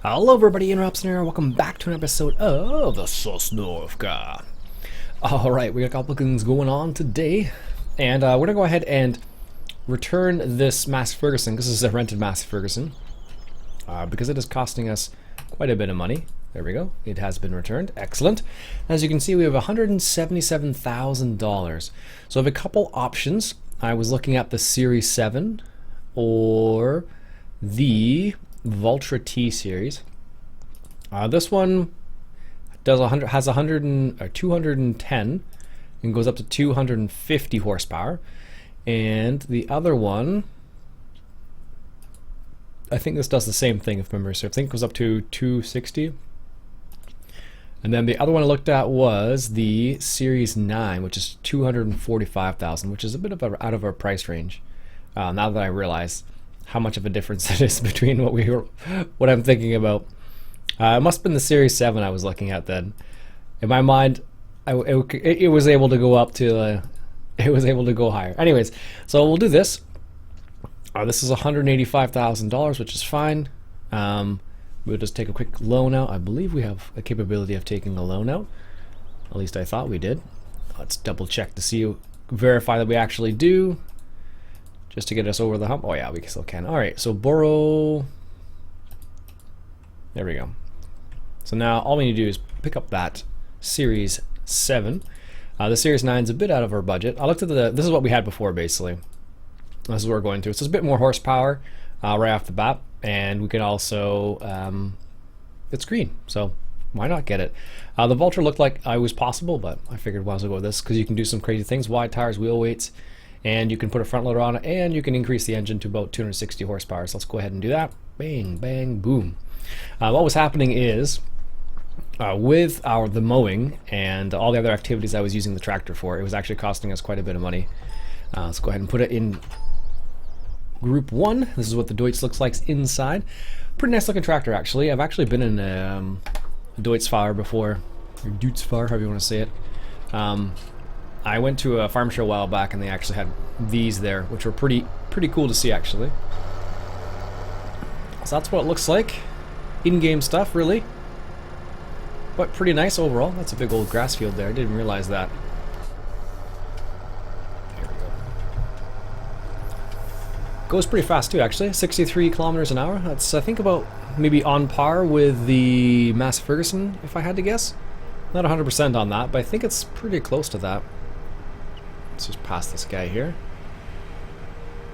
Hello everybody, Ian Robson here. Welcome back to an episode of the Sosnovka. Alright, we got a couple of things going on today. And we're going to go ahead and return this Massey Ferguson. This is a rented Massey Ferguson. Because it is costing us quite a bit of money. There we go. It has been returned. Excellent. As you can see, we have $177,000. So I have a couple options. I was looking at the Series 7 or the Vultra T series. This one does 210 and goes up to 250 horsepower, and the other one, I think this does the same thing if memory serves. I think it goes up to 260. And then the other one I looked at was the Series 9, which is 245,000, which is a bit of out of our price range. Now that I realize how much of a difference it is between what I'm thinking about. It must have been the Series 7 I was looking at then. In my mind, it was able to go up to, it was able to go higher. Anyways, so we'll do this. This is $185,000, which is fine. We'll just take a quick loan out. I believe we have a capability of taking a loan out. At least I thought we did. Let's double check to see, verify that we actually do. Just to get us over the hump. Oh yeah, we still can. Alright, so borrow. There we go. So now all we need to do is pick up that Series 7. The Series 9 is a bit out of our budget. I looked at this is what we had before basically. This is what we're going through. So it's a bit more horsepower right off the bat. And we can also, it's green. So why not get it? The Vultra looked like I was possible, but I figured why don't I go with this, because you can do some crazy things. Wide tires, wheel weights. And you can put a front loader on it, and you can increase the engine to about 260 horsepower. So let's go ahead and do that. Bang, bang, boom. What was happening is, with the mowing and all the other activities I was using the tractor for, it was actually costing us quite a bit of money. Let's go ahead and put it in Group 1. This is what the Deutz looks like inside. Pretty nice looking tractor, actually. I've actually been in a Deutz-Fahrer before, or Deutz-Fahrer, however you want to say it. I went to a farm show a while back, and they actually had these there, which were pretty cool to see, actually. So that's what it looks like. In-game stuff, really. But pretty nice overall. That's a big old grass field there. I didn't realize that. There we go. Goes pretty fast too, actually. 63 kilometers an hour. That's, I think, about maybe on par with the Massey Ferguson, if I had to guess. Not 100% on that, but I think it's pretty close to that. Let's just pass this guy here.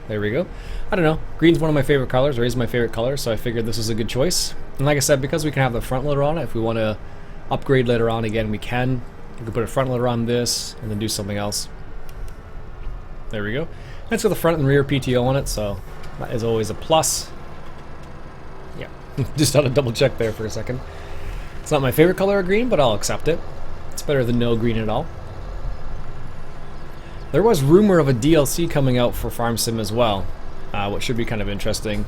There we go. I don't know. Green's one of my favorite colors, or is my favorite color, so I figured this was a good choice. And like I said, because we can have the front loader on it, if we want to upgrade later on again, we can. We can put a front loader on this, and then do something else. There we go. It's got the front and rear PTO on it, so that is always a plus. Yeah, just had to double check there for a second. It's not my favorite color of green, but I'll accept it. It's better than no green at all. There was rumor of a DLC coming out for Farm Sim as well, which should be kind of interesting.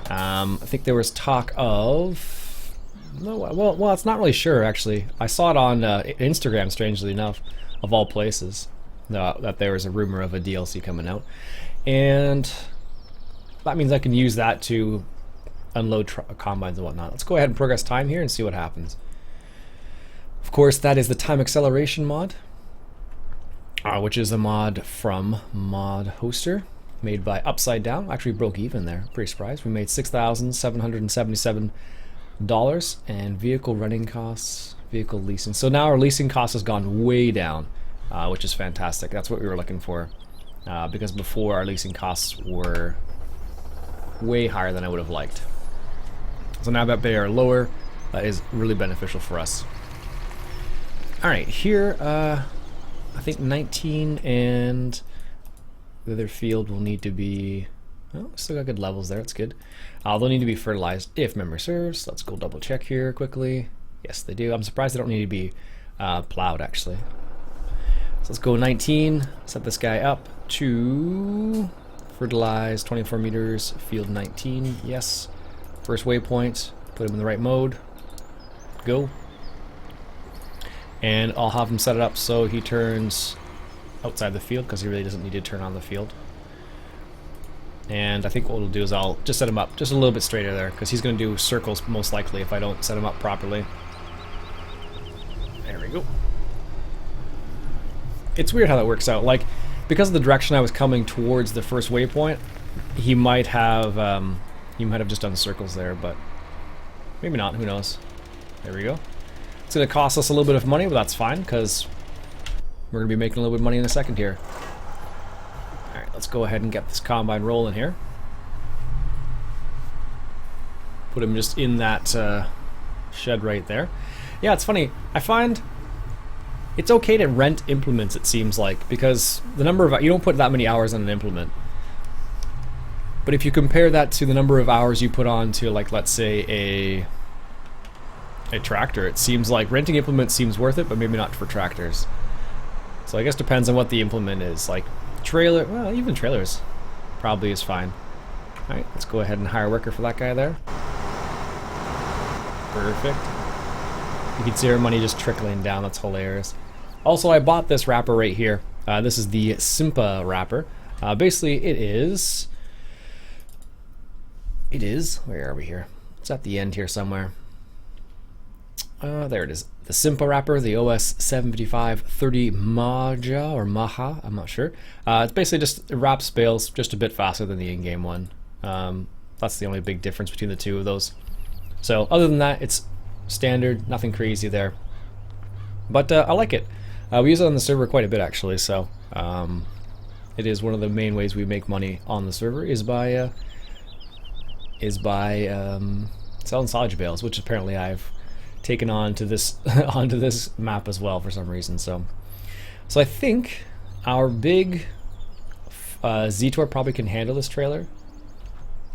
I think there was talk of... No, well, it's not really sure, actually. I saw it on Instagram, strangely enough, of all places, that there was a rumor of a DLC coming out. And that means I can use that to unload combines and whatnot. Let's go ahead and progress time here and see what happens. Of course, that is the time acceleration mod. Which is a mod from Mod Hoster, made by Upside Down. Actually broke even there, pretty surprised. We made $6,777, and vehicle running costs, vehicle leasing. So now our leasing cost has gone way down, which is fantastic. That's what we were looking for, because before our leasing costs were way higher than I would have liked. So now that they are lower, that is really beneficial for us. Alright, here, I think 19 and the other field will need to be, oh, still got good levels there, that's good. They'll need to be fertilized if memory serves. Let's go double check here quickly. Yes, they do. I'm surprised they don't need to be plowed, actually. So let's go 19, set this guy up to fertilize 24 meters, field 19, yes. First waypoint, put him in the right mode, go. And I'll have him set it up so he turns outside the field, because he really doesn't need to turn on the field. And I think what we'll do is I'll just set him up just a little bit straighter there, because he's going to do circles most likely if I don't set him up properly. There we go. It's weird how that works out. Like, because of the direction I was coming towards the first waypoint, he might have just done circles there, but maybe not. Who knows? There we go. It's going to cost us a little bit of money, but that's fine, because we're going to be making a little bit of money in a second here. Alright, let's go ahead and get this combine rolling here. Put him just in that shed right there. Yeah, it's funny. I find it's okay to rent implements, it seems like, because the number of... you don't put that many hours on an implement. But if you compare that to the number of hours you put on to, like, let's say a tractor, it seems like renting implements seems worth it, but maybe not for tractors. So I guess depends on what the implement is. Like trailer, well, even trailers probably is fine. Alright, let's go ahead and hire a worker for that guy there. Perfect. You can see our money just trickling down. That's hilarious. Also, I bought this wrapper right here. This is the Simpa wrapper. Basically, it is, where are we here? It's at the end here somewhere. There it is. The Simpa wrapper, the OS 75530 Maja or Maha, I'm not sure. It's basically just, it wraps bales just a bit faster than the in-game one. That's the only big difference between the two of those. So other than that, it's standard, nothing crazy there. But I like it. We use it on the server quite a bit actually, so it is one of the main ways we make money on the server is by selling silage bales, which apparently I've taken on to this onto this map as well for some reason. So I think our big Z-Tor probably can handle this trailer,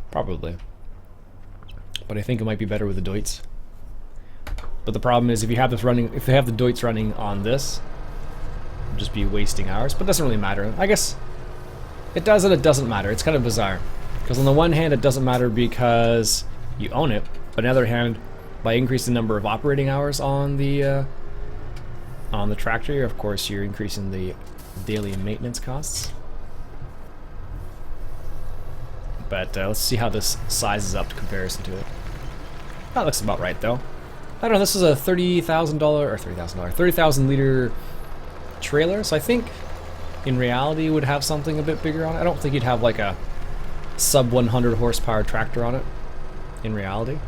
probably, but I think it might be better with the Deutz. But the problem is if you have this running, if they have the Deutz running on this, it'll just be wasting hours. But it doesn't really matter. I guess it does and it doesn't matter. It's kind of bizarre because on the one hand it doesn't matter because you own it, but on the other hand, by increasing the number of operating hours on the tractor, of course you're increasing the daily maintenance costs. But let's see how this sizes up in comparison to it. That looks about right though. I don't know, this is a $30,000 liter trailer, so I think in reality it would have something a bit bigger on it. I don't think you'd have like a sub 100 horsepower tractor on it in reality.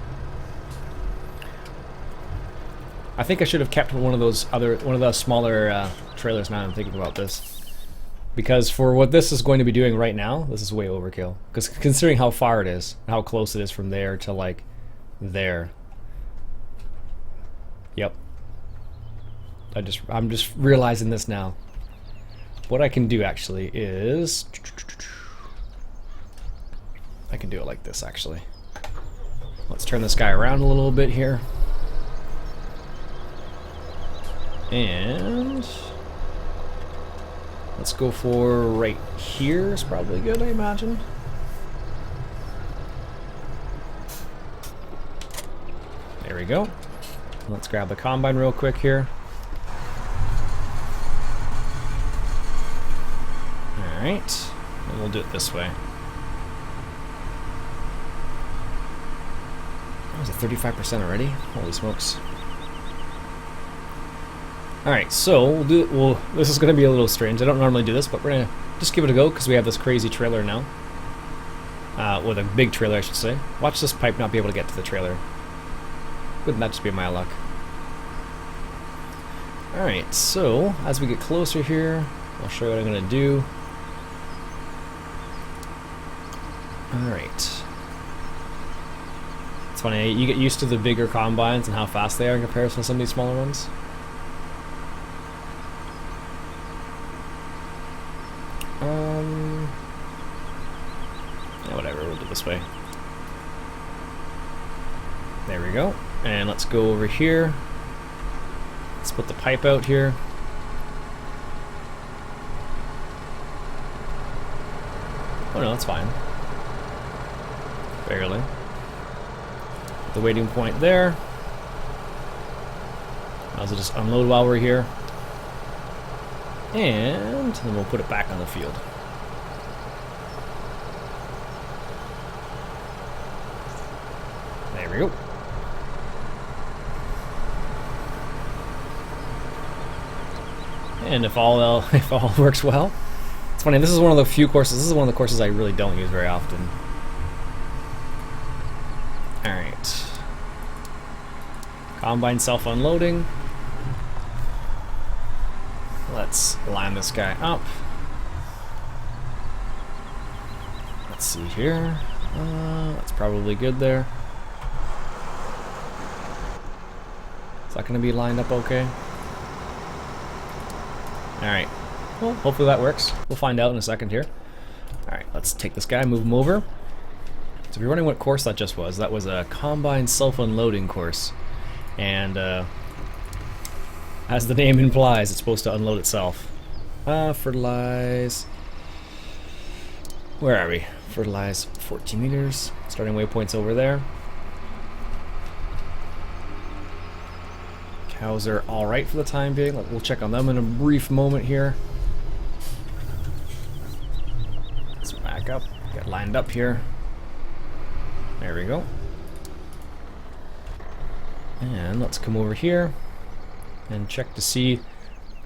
I think I should have kept one of those smaller trailers now I'm thinking about this. Because for what this is going to be doing right now, this is way overkill. Because considering how far it is, how close it is from there to like there. Yep. I'm just realizing this now. What I can do actually is I can do it like this actually. Let's turn this guy around a little bit here. And let's go for right here is probably good, I imagine. There we go. Let's grab the combine real quick here. Alright, and we'll do it this way. That was a 35% already? Holy smokes. Alright, so this is going to be a little strange. I don't normally do this, but we're going to just give it a go because we have this crazy trailer now. With a big trailer, I should say. Watch this pipe not be able to get to the trailer. Wouldn't that just be my luck? Alright, so as we get closer here, I'll show you what I'm going to do. Alright. It's funny, you get used to the bigger combines and how fast they are in comparison to some of these smaller ones. Yeah, whatever, we'll do it this way. There we go. And let's go over here. Let's put the pipe out here. Oh no, that's fine. Barely. The waiting point there. I'll just unload while we're here. And then we'll put it back on the field. There we go. And if all works well, it's funny. This is one of the few courses. This is one of the courses I really don't use very often. All right. Combine self-unloading. Let's line this guy up. Let's see here. That's probably good there. Is that going to be lined up okay? Alright. Well, hopefully that works. We'll find out in a second here. Alright, let's take this guy, move him over. So if you're wondering what course that just was, that was a combine self-unloading course. And as the name implies, it's supposed to unload itself. Fertilize. Where are we? Fertilize 14 meters. Starting waypoint's over there. Cows are alright for the time being. We'll check on them in a brief moment here. Let's back up. Get lined up here. There we go. And let's come over here and check to see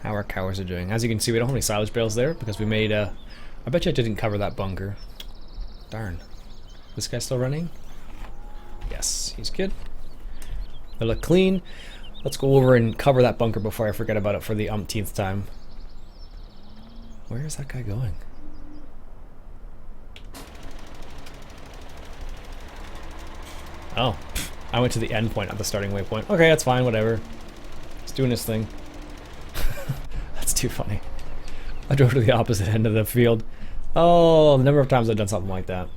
how our cows are doing. As you can see, we don't have any silage bales there because we made a... I bet you I didn't cover that bunker. Darn. This guy's still running? Yes, he's good. They look clean. Let's go over and cover that bunker before I forget about it for the umpteenth time. Where is that guy going? Oh, I went to the end point, not the starting waypoint. Okay, that's fine, whatever. He's doing his thing. That's too funny. I drove to the opposite end of the field. Oh, the number of times I've done something like that.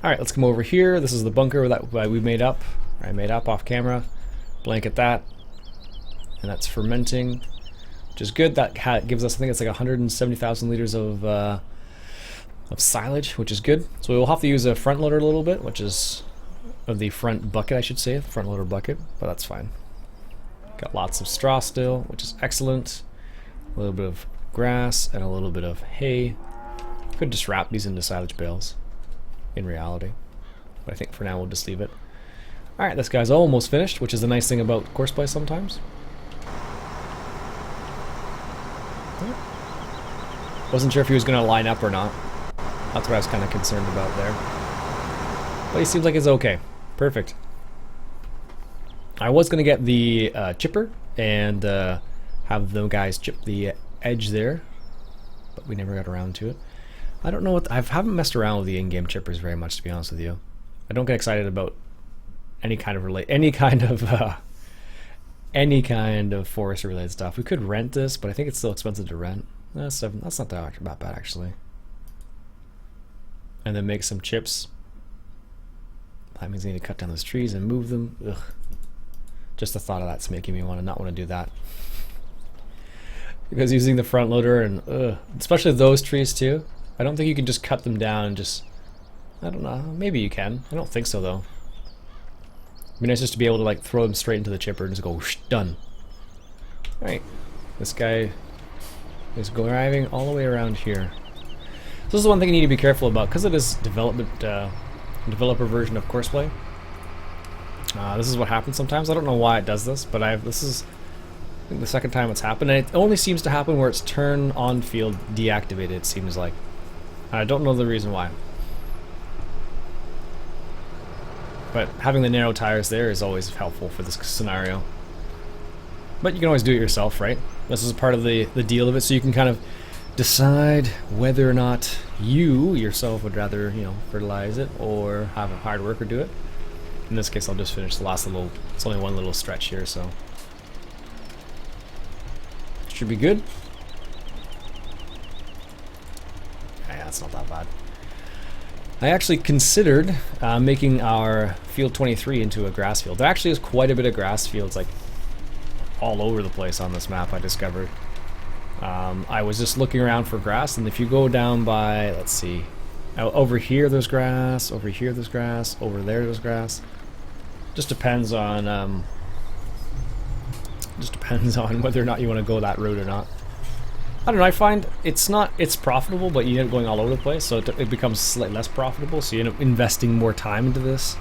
Alright, let's come over here. This is the bunker that we made up. I made up off camera. Blanket that. And that's fermenting, which is good. That gives us, I think it's like 170,000 liters of silage, which is good. So we'll have to use a front loader a little bit, which is... of the front bucket, I should say. The front loader bucket, but that's fine. Got lots of straw still, which is excellent. A little bit of grass and a little bit of hay. Could just wrap these into silage bales in reality, but I think for now we'll just leave it. Alright, this guy's almost finished, which is the nice thing about courseplay sometimes. Wasn't sure if he was going to line up or not. That's what I was kind of concerned about there. But he seems like it's okay. Perfect. I was going to get the chipper and have the guys chip the edge there, but we never got around to it. I don't know what... I haven't messed around with the in-game chippers very much, to be honest with you. I don't get excited about any kind of forest related stuff. We could rent this, but I think it's still expensive to rent. That's not that bad actually. And then make some chips. That means I need to cut down those trees and move them. Ugh. Just the thought of that's making me not want to do that. Because using the front loader and especially those trees too. I don't think you can just cut them down and just... I don't know. Maybe you can. I don't think so though. It'd be nice just to be able to like throw them straight into the chipper and just go whoosh, done. Alright. This guy is driving all the way around here. So this is one thing you need to be careful about because it is developer version of courseplay. This is what happens sometimes. I don't know why it does this, but this is I think the second time it's happened, and it only seems to happen where it's turn on field deactivated, it seems like. I don't know the reason why. But having the narrow tires there is always helpful for this scenario. But you can always do it yourself, right? This is part of the deal of it, so you can kind of decide whether or not you yourself would rather, you know, fertilize it or have a hard worker do it. In this case, I'll just finish the last little, it's only one little stretch here, so. Should be good. Yeah, that's not that bad. I actually considered making our field 23 into a grass field. There actually is quite a bit of grass fields, like all over the place on this map, I discovered. I was just looking around for grass, and if you go down by, let's see, over here there's grass, over here there's grass, over there's grass. Just depends on whether or not you want to go that route or not. I don't know, I find it's profitable, but you end up going all over the place, so it becomes slightly less profitable, so you end up investing more time into this.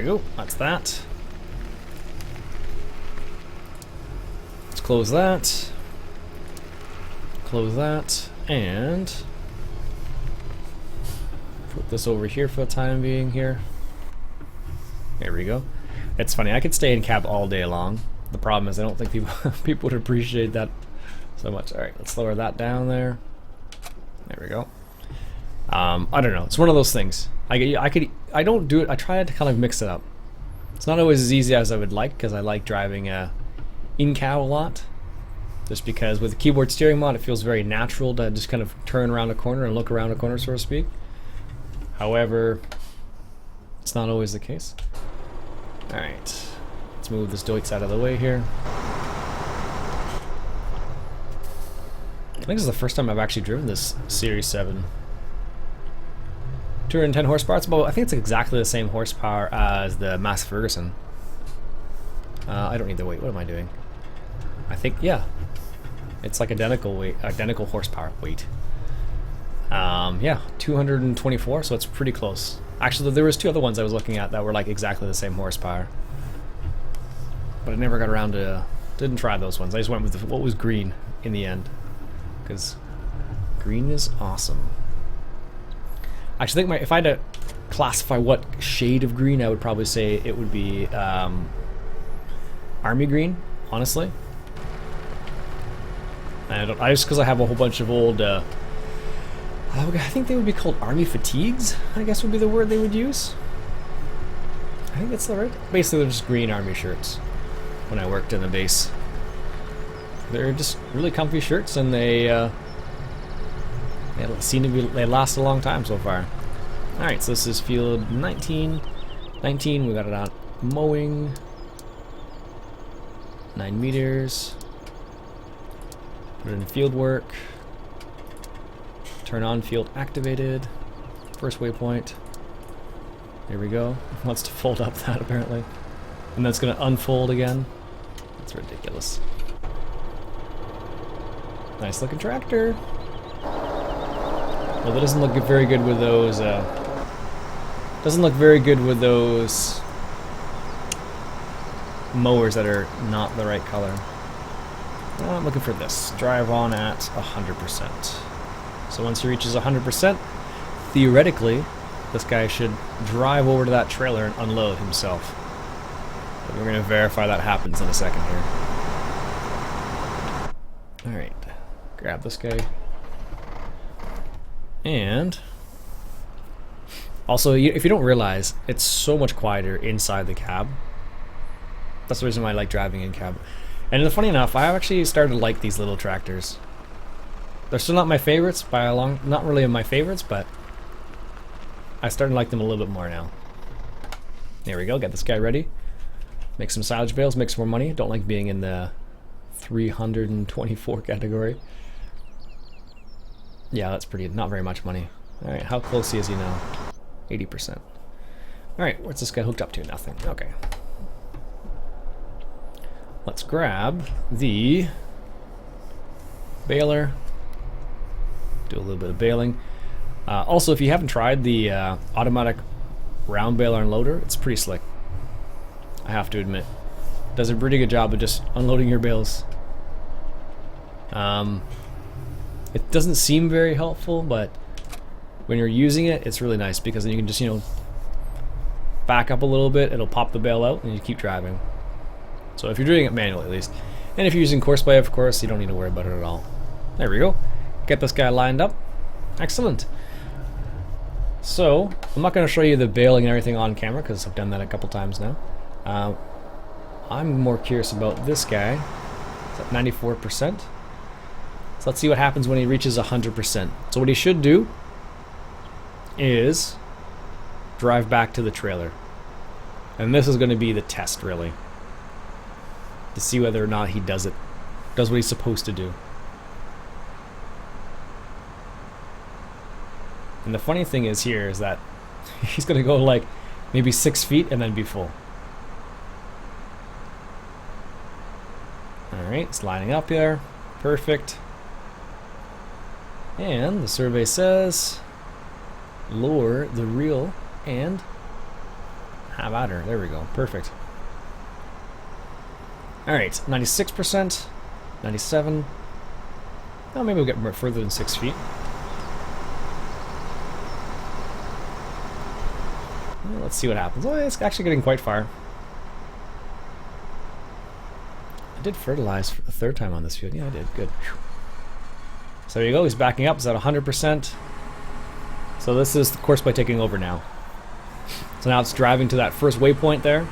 we go. That's that. Let's close that. Close that. And put this over here for the time being here. There we go. It's funny, I could stay in cab all day long. The problem is I don't think people would appreciate that so much. Alright, let's lower that down there. There we go. I don't know. It's one of those things. I don't do it. I try to kind of mix it up. It's not always as easy as I would like because I like driving in cab a lot. Just because with the keyboard steering mod, it feels very natural to just kind of turn around a corner and look around a corner, so to speak. However, it's not always the case. Alright, let's move this Deutz out of the way here. I think this is the first time I've actually driven this Series 7. 210 horsepower, it's about, I think it's exactly the same horsepower as the Massey Ferguson. I don't need the weight, what am I doing? I think, yeah. It's like identical weight, identical horsepower weight. Yeah, 224, so it's pretty close. Actually, there was two other ones I was looking at that were like exactly the same horsepower. But I never got around to, didn't try those ones. I just went with what was green in the end. Because green is awesome. I actually think if I had to classify what shade of green, I would probably say it would be army green, honestly. I just because I have a whole bunch of old, I think they would be called army fatigues, I guess would be the word they would use. I think that's the right. Basically, they're just green army shirts. When I worked in the base, they're just really comfy shirts, and they seem to be they last a long time so far. All right, so this is field 19. We got it on mowing. 9 meters. Put it in field work. Turn on field activated. First waypoint. There we go. It wants to fold up that apparently. And that's going to unfold again. That's ridiculous. Nice looking tractor. Well, that doesn't look very good with those. Doesn't look very good with those mowers that are not the right color. I'm looking for this. Drive on at 100%. So once he reaches 100%, theoretically, this guy should drive over to that trailer and unload himself. But we're going to verify that happens in a second here. Alright, grab this guy. And also, if you don't realize, it's so much quieter inside the cab. That's the reason why I like driving in cab. And funny enough, I actually started to like these little tractors. They're still not my favorites by a long, not really my favorites, but I started to like them a little bit more now. There we go, get this guy ready. Make some silage bales, make some more money. Don't like being in the 324 category. Yeah, that's pretty, not very much money. Alright, how close is he now? 80%. Alright, what's this guy hooked up to? Nothing. Okay. Let's grab the baler. Do a little bit of baling. Also, if you haven't tried the automatic round baler and loader, it's pretty slick. I have to admit. Does a pretty good job of just unloading your bales. It doesn't seem very helpful, but when you're using it, it's really nice because then you can just, back up a little bit, it'll pop the bale out, and you keep driving. So if you're doing it manually, at least. And if you're using Courseplay, of course, you don't need to worry about it at all. There we go. Get this guy lined up. Excellent. So, I'm not going to show you the baling and everything on camera, because I've done that a couple times now. I'm more curious about this guy. It's at 94%. So let's see what happens when he reaches 100%. So what he should do is drive back to the trailer. And this is going to be the test, really. To see whether or not he does what he's supposed to do. And the funny thing is here is that he's going to go like maybe 6 feet and then be full. Alright, it's lining up here. Perfect. And the survey says lower the reel and Have at her. There we go. Perfect. Alright, 96%, 97. Oh, maybe we'll get more further than 6 feet. Well, let's see what happens. Oh, it's actually getting quite far. I did fertilize for the 3rd time on this field. Yeah, I did. Good. So there you go. He's backing up. He's at 100%. So this is the course by taking over now. So now it's driving to that first waypoint there.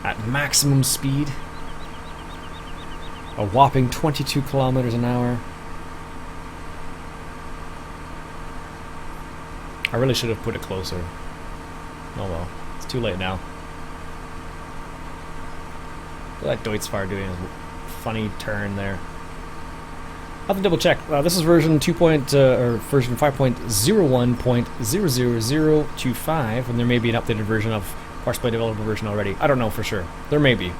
At maximum speed. A whopping 22 kilometers an hour. I really should have put it closer. Oh well, it's too late now. Look at that Deutzfahrer doing a funny turn there. I have to double check. This is version 5.01.00025, and there may be an updated version of Horseplay developer version already. I don't know for sure. There may be.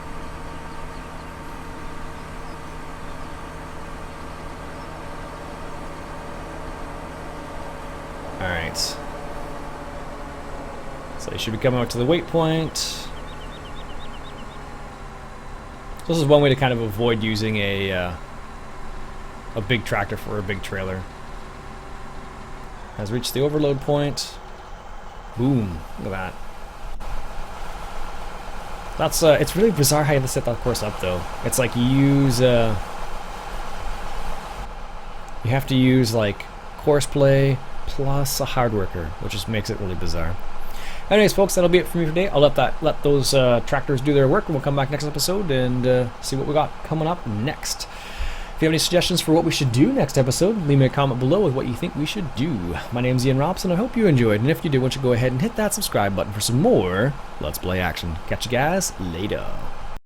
Alright. So you should be coming out to the waypoint. So this is one way to kind of avoid using a big tractor for a big trailer. Has reached the overload point. Boom. Look at that. That's it's really bizarre how you have to set that course up though. It's like you use you have to use like courseplay plus a hard worker, which just makes it really bizarre. Anyways, folks, that'll be it for me today. I'll let those tractors do their work, and we'll come back next episode and see what we got coming up next. If you have any suggestions for what we should do next episode, leave me a comment below with what you think we should do. My name's Iain Robson. I hope you enjoyed, and if you did, why don't you go ahead and hit that subscribe button for some more Let's Play action. Catch you guys later.